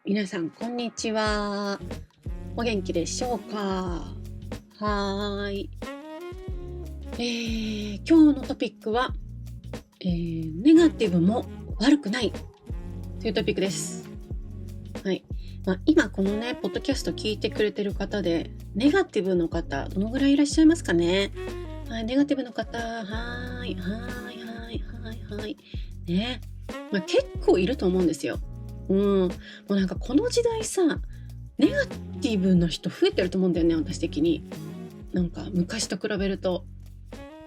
皆さんこんにちは。お元気でしょうか？はーい。今日のトピックは、ネガティブも悪くないというトピックです。はい。今このね、ポッドキャスト聞いてくれてる方で、ネガティブの方、どのぐらいいらっしゃいますかね？はい、ネガティブの方、はーい。ね。結構いると思うんですよ。もうなんかこの時代さ、ネガティブな人増えてると思うんだよね、私的に。なんか昔と比べると。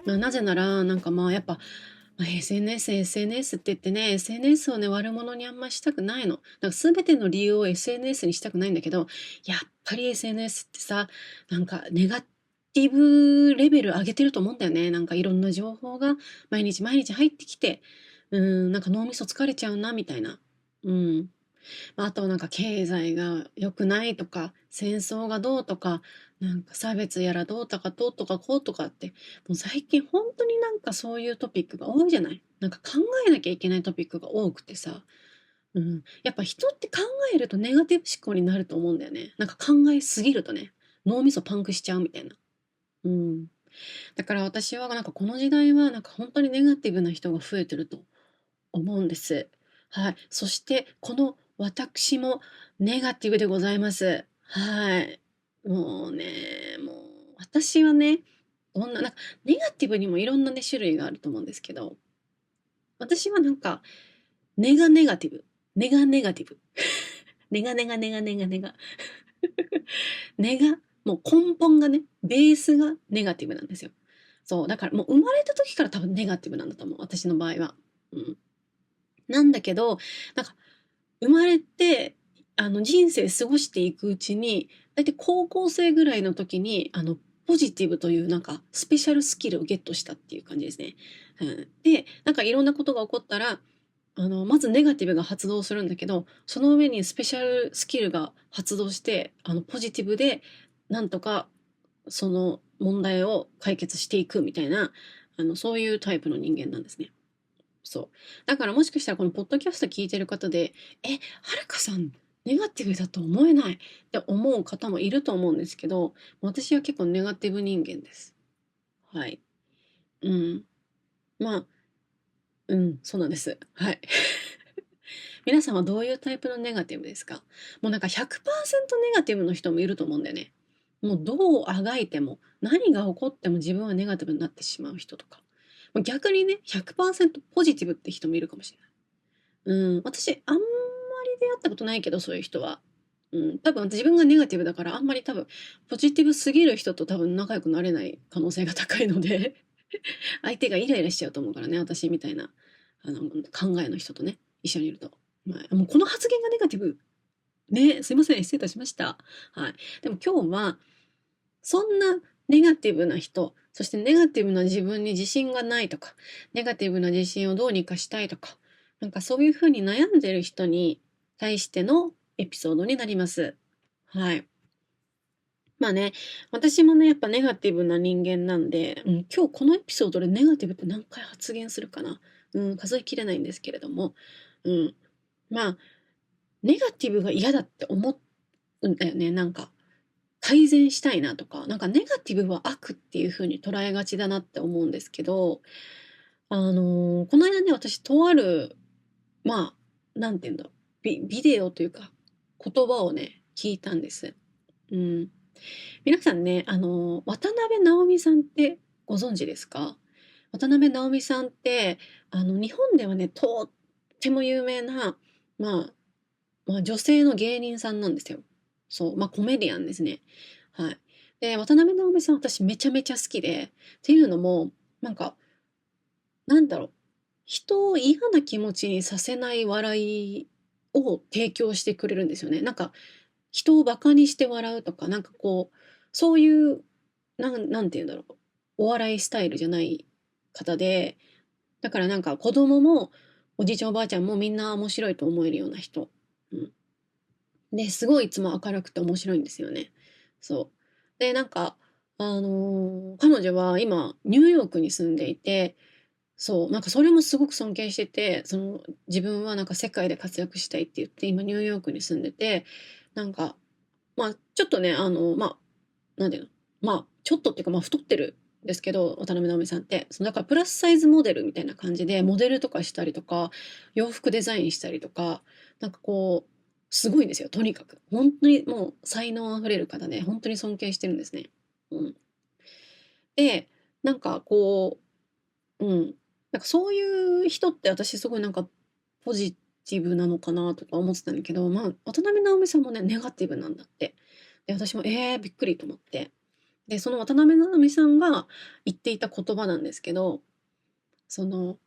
なぜなら、やっぱ、SNS って言ってね、SNS をね、悪者にあんましたくないの。全ての理由を SNS にしたくないんだけど、やっぱり SNS ってさ、ネガティブレベル上げてると思うんだよね。いろんな情報が毎日毎日入ってきて、脳みそ疲れちゃうな、みたいな。うん。あと経済が良くないとか、戦争がどうとか、差別やらどうとかどうとかこうとかって、もう最近本当にそういうトピックが多いじゃない。考えなきゃいけないトピックが多くてさ、やっぱ人って考えるとネガティブ思考になると思うんだよね。考えすぎるとね、脳みそパンクしちゃうみたいな。うん。だから私はこの時代は本当にネガティブな人が増えてると思うんです。はい。そしてこの私もネガティブでございます。はい。もう私はね、どんな、ネガティブにもいろんなね、種類があると思うんですけど、私はネガネガティブ。ネガネガティブ。ネガネガネガネガネガ。ネガ、もう根本がね、ベースがネガティブなんですよ。そう。だからもう生まれた時から多分ネガティブなんだと思う。私の場合は。うん。なんだけど、なんか生まれて、人生過ごしていくうちに、だいたい高校生ぐらいの時に、ポジティブというスペシャルスキルをゲットしたっていう感じですね。うん。で、いろんなことが起こったら、まずネガティブが発動するんだけど、その上にスペシャルスキルが発動して、ポジティブで、なんとか、その問題を解決していくみたいな、そういうタイプの人間なんですね。そう。だからもしかしたらこのポッドキャスト聞いてる方で、はるかさん、ネガティブだと思えないって思う方もいると思うんですけど、私は結構ネガティブ人間です。はい。うん。まあ、そうなんです。はい。皆さんはどういうタイプのネガティブですか？もう100%ネガティブの人もいると思うんだよね。もうどうあがいても、何が起こっても自分はネガティブになってしまう人とか。逆にね、100%ポジティブって人もいるかもしれない。私、あんまり出会ったことないけど、そういう人は。多分自分がネガティブだから、あんまり多分、ポジティブすぎる人と多分仲良くなれない可能性が高いので相手がイライラしちゃうと思うからね、私みたいな、考えの人とね、一緒にいると。もうこの発言がネガティブ。ね、すいません、失礼いたしました。はい。でも今日は、そんなネガティブな人、そしてネガティブな自分に自信がないとか、ネガティブな自信をどうにかしたいとか、そういうふうに悩んでる人に対してのエピソードになります。はい。私もね、やっぱネガティブな人間なんで、今日このエピソードでネガティブって何回発言するかな。数えきれないんですけれども、うん。まあ、ネガティブが嫌だって思うんだよね。改善したいなとか、ネガティブは悪っていう風に捉えがちだなって思うんですけど、この間ね、私とある、なんて言うんだろう、ビデオというか、言葉をね、聞いたんです。うん。皆さんね、渡辺直美さんってご存知ですか？渡辺直美さんって、日本ではね、とっても有名な、まあ、女性の芸人さんなんですよ。そう、コメディアンですね。はい。で、渡辺直美さん、私めちゃめちゃ好きで、っていうのも、なんか、なんだろう、人を嫌な気持ちにさせない笑いを提供してくれるんですよね。人をバカにして笑うとか、そういう、なんて言うんだろう、お笑いスタイルじゃない方で、だから子供もおじいちゃんおばあちゃんもみんな面白いと思えるような人。うん。で、すごいいつも明るくて面白いんですよね。そう。で、彼女は今、ニューヨークに住んでいて、そう、なんかそれもすごく尊敬してて、自分はなんか世界で活躍したいって言って、今ニューヨークに住んでて、なんか、ちょっとね、なんていうの、ちょっとっていうか、太ってるんですけど、渡辺直美さんって。だからプラスサイズモデルみたいな感じで、モデルとかしたりとか、洋服デザインしたりとか、なんかこう、すごいんですよ、とにかく。本当にもう才能あふれる方で、本当に尊敬してるんですね。うん。で、なんかこう、なんかそういう人って私すごいなんかポジティブなのかなとか思ってたんだけど、渡辺直美さんもね、ネガティブなんだって。で、私もびっくりと思って。で、その渡辺直美さんが言っていた言葉なんですけど、その、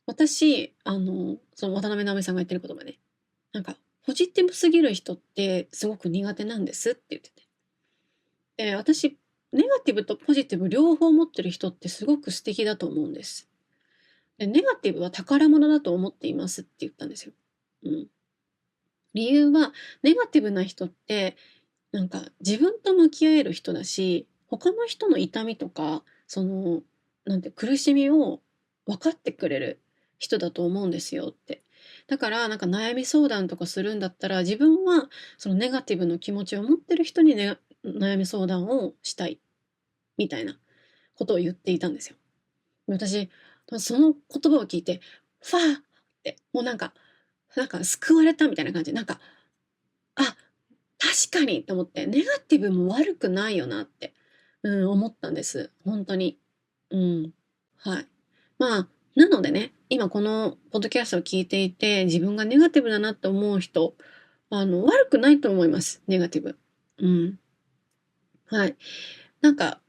私、その渡辺直美さんが言ってる言葉ね、なんか、ポジティブすぎる人ってすごく苦手なんですって言ってて。で、私、ネガティブとポジティブ両方持ってる人ってすごく素敵だと思うんです。で、ネガティブは宝物だと思っていますって言ったんですよ。うん。理由は、ネガティブな人って、なんか自分と向き合える人だし、他の人の痛みとか、なんて苦しみを分かってくれる人だと思うんですよって。だから、なんか悩み相談とかするんだったら、自分はそのネガティブの気持ちを持ってる人にね、悩み相談をしたい、みたいなことを言っていたんですよ。私、その言葉を聞いて、ファーって、もうなんか救われたみたいな感じで、あ、確かにと思って、ネガティブも悪くないよなって、思ったんです。本当に。うん。はい。なのでね、今このポッドキャストを聞いていて、自分がネガティブだなと思う人、悪くないと思います、ネガティブ。うん。はい。なんか、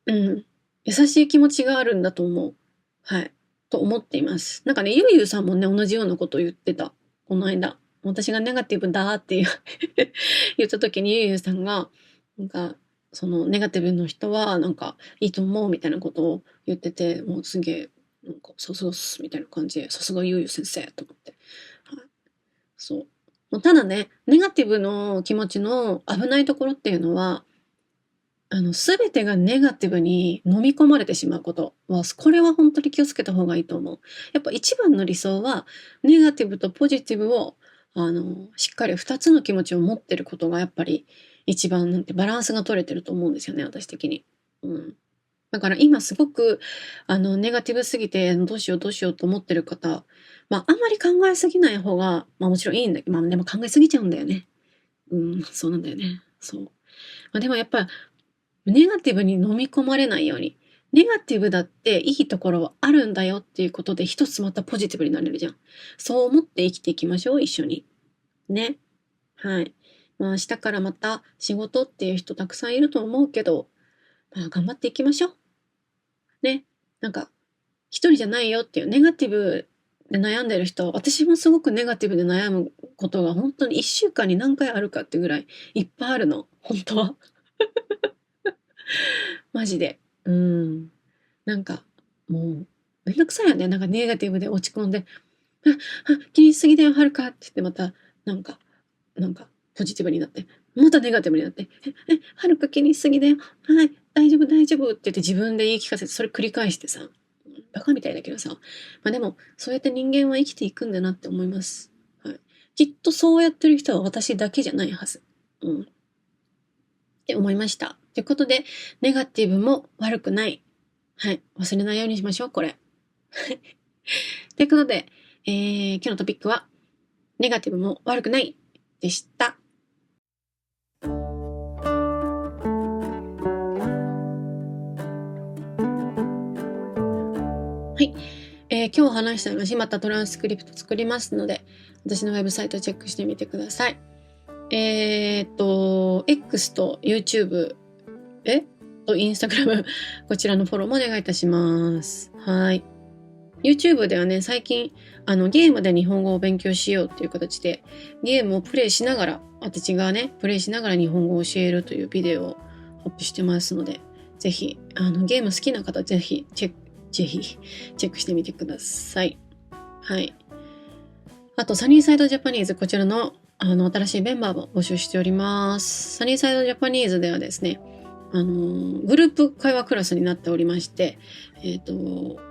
うん、優しい気持ちがあるんだと思う。はい。と思っています。なんかね、ゆうゆうさんもね、同じようなことを言ってた。この間。私がネガティブだっていう言った時にゆうゆうさんが、なんか、そのネガティブの人は、なんか、いいと思うみたいなことを言ってて、もうすげえ、なんか、そうそうっす、みたいな感じで、さすがゆうゆう先生と思って。はい。そう。ただね、ネガティブの気持ちの危ないところっていうのは、全てがネガティブに飲み込まれてしまうことは、これは本当に気をつけた方がいいと思う。やっぱ一番の理想は、ネガティブとポジティブを、しっかり2つの気持ちを持ってることがやっぱり一番なんてバランスが取れてると思うんですよね、私的に。うん。だから今すごく、ネガティブすぎて、どうしようどうしようと思ってる方、あんまり考えすぎない方が、もちろんいいんだけど、でも考えすぎちゃうんだよね。うん、そうなんだよね。そう。でもやっぱネガティブに飲み込まれないように。ネガティブだっていいところはあるんだよっていうことで一つまたポジティブになれるじゃん。そう思って生きていきましょう、一緒に。ね。はい。明日からまた仕事っていう人たくさんいると思うけど、頑張っていきましょう。ね。なんか、一人じゃないよっていうネガティブで悩んでる人、私もすごくネガティブで悩むことが本当に一週間に何回あるかってぐらいいっぱいあるの。本当は。マジで。うん。なんか、もう、めんどくさいよね。なんかネガティブで落ち込んで、あ、気にしすぎだよ、はるかって言ってまた、なんか、ポジティブになって、またネガティブになって、はるか気にしすぎだよ。はい、大丈夫、大丈夫って言って自分で言い聞かせて、それ繰り返してさ、バカみたいだけどさ、でも、そうやって人間は生きていくんだなって思います。はい。きっとそうやってる人は私だけじゃないはず。うん。って思いました。ということで、ネガティブも悪くない。はい。忘れないようにしましょう、これ。ということで、今日のトピックは、ネガティブも悪くないでした。はい。今日話した話、またトランスクリプト作りますので、私のウェブサイトチェックしてみてください。X と YouTube、Instagram、こちらのフォローもお願いいたします。はい。YouTube ではね、最近、ゲームで日本語を勉強しようっていう形で、ゲームをプレイしながら、私がね、プレイしながら日本語を教えるというビデオをアップしてますので、ぜひ、ゲーム好きな方、ぜひチェックしてみてください。はい。あと、サニーサイドジャパニーズ、こちらの、新しいメンバーを募集しております。サニーサイドジャパニーズではですね、グループ会話クラスになっておりまして、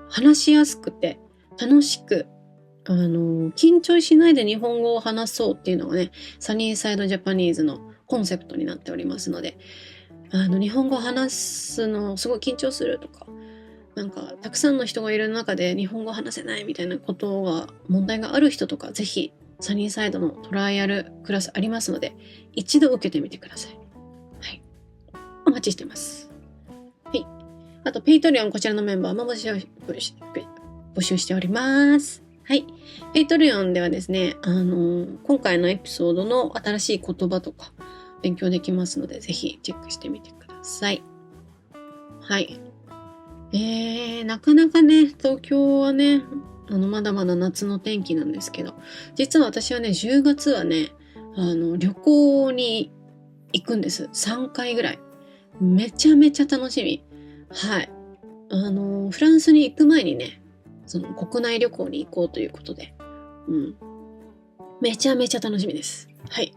話しやすくて楽しく、緊張しないで日本語を話そうっていうのがね、サニーサイドジャパニーズのコンセプトになっておりますので、日本語を話すのすごい緊張するとか、なんかたくさんの人がいる中で日本語を話せないみたいなことが問題がある人とか、ぜひサニーサイドのトライアルクラスありますので、一度受けてみてください。はい。お待ちしてます。はい。あと、ペイトリオン、こちらのメンバーも募集しております。はい。ペイトリオンではですね、今回のエピソードの新しい言葉とか勉強できますので、ぜひチェックしてみてください。はい。なかなかね、東京はね、まだまだ夏の天気なんですけど、実は私はね、10月はね、旅行に行くんです。3回ぐらい。めちゃめちゃ楽しみ。はい。フランスに行く前にね、その国内旅行に行こうということで、めちゃめちゃ楽しみです。はい。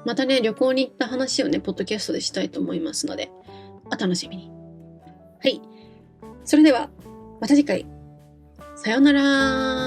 またね、旅行に行った話をね、ポッドキャストでしたいと思いますので、お楽しみに。はい。それでは、また次回。さようなら。